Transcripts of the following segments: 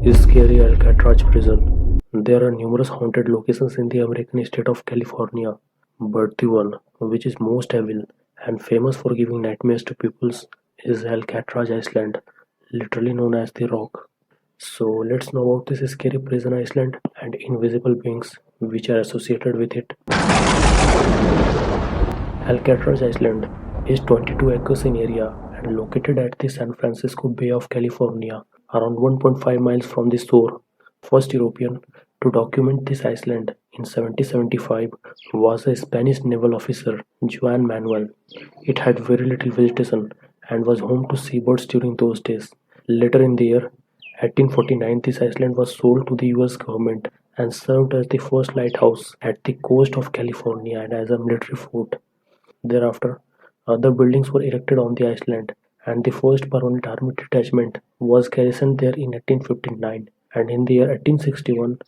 is scary Alcatraz prison. There are numerous haunted locations in the American state of California, but the one which is most evil and famous for giving nightmares to people is Alcatraz Island, literally known as the Rock. So let's know about this scary prison island and invisible beings which are associated with it. Alcatraz Island is 22 acres in area and located at the San Francisco Bay of California, around 1.5 miles from the shore. First European to document this island in 1775 was a Spanish naval officer, Juan Manuel. It had very little vegetation and was home to seabirds during those days. Later in the year 1849, this island was sold to the US government and served as the first lighthouse at the coast of California and as a military fort. Thereafter, other buildings were erected on the island, and the first permanent army detachment was garrisoned there in 1859. And in the year 1861,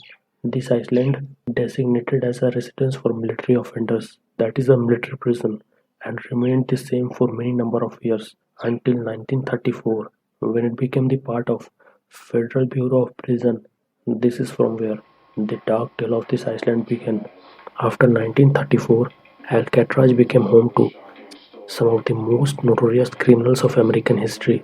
this island designated as a residence for military offenders, that is a military prison, and remained the same for many number of years until 1934, when it became the part of Federal Bureau of Prison. This is from where the dark tale of this island began. After 1934, Alcatraz became home to some of the most notorious criminals of American history.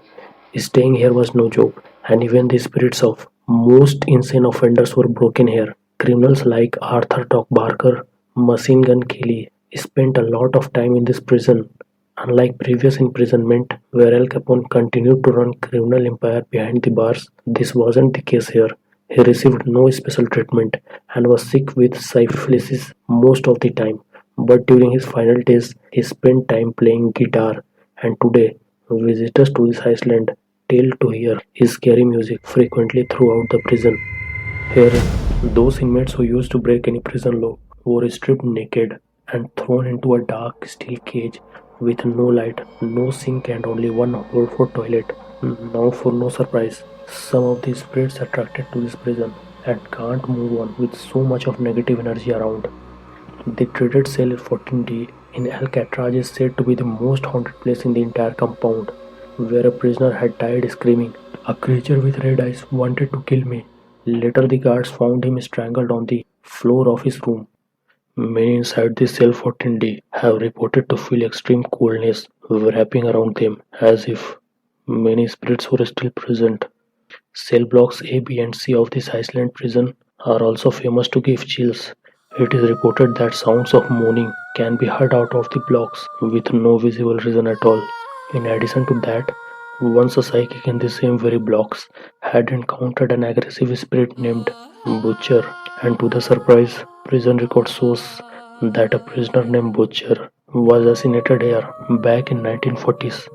Staying here was no joke, and even the spirits of most insane offenders were broken here. Criminals like Arthur Doc Barker, Machine Gun Kelly spent a lot of time in this prison. Unlike previous imprisonment, where Al Capone continued to run criminal empire behind the bars, this wasn't the case here. He received no special treatment and was sick with syphilis most of the time. But during his final days, he spent time playing guitar, and today, visitors to this island tell to hear his scary music frequently throughout the prison. Here, those inmates who used to break any prison law were stripped naked and thrown into a dark steel cage with no light, no sink, and only one hole for toilet. Now, for no surprise, some of the spirits attracted to this prison and can't move on with so much of negative energy around. The dreaded cell 14D in Alcatraz is said to be the most haunted place in the entire compound, where a prisoner had died screaming, "A creature with red eyes wanted to kill me." Later, the guards found him strangled on the floor of his room. Many inside the cell 14D have reported to feel extreme coolness wrapping around them, as if many spirits were still present. Cell blocks A, B, and C of this Iceland prison are also famous to give chills. It is reported that sounds of moaning can be heard out of the blocks with no visible reason at all. In addition to that, once a psychic in the same very blocks had encountered an aggressive spirit named Butcher, and to the surprise, prison record shows that a prisoner named Butcher was assassinated here back in 1940s.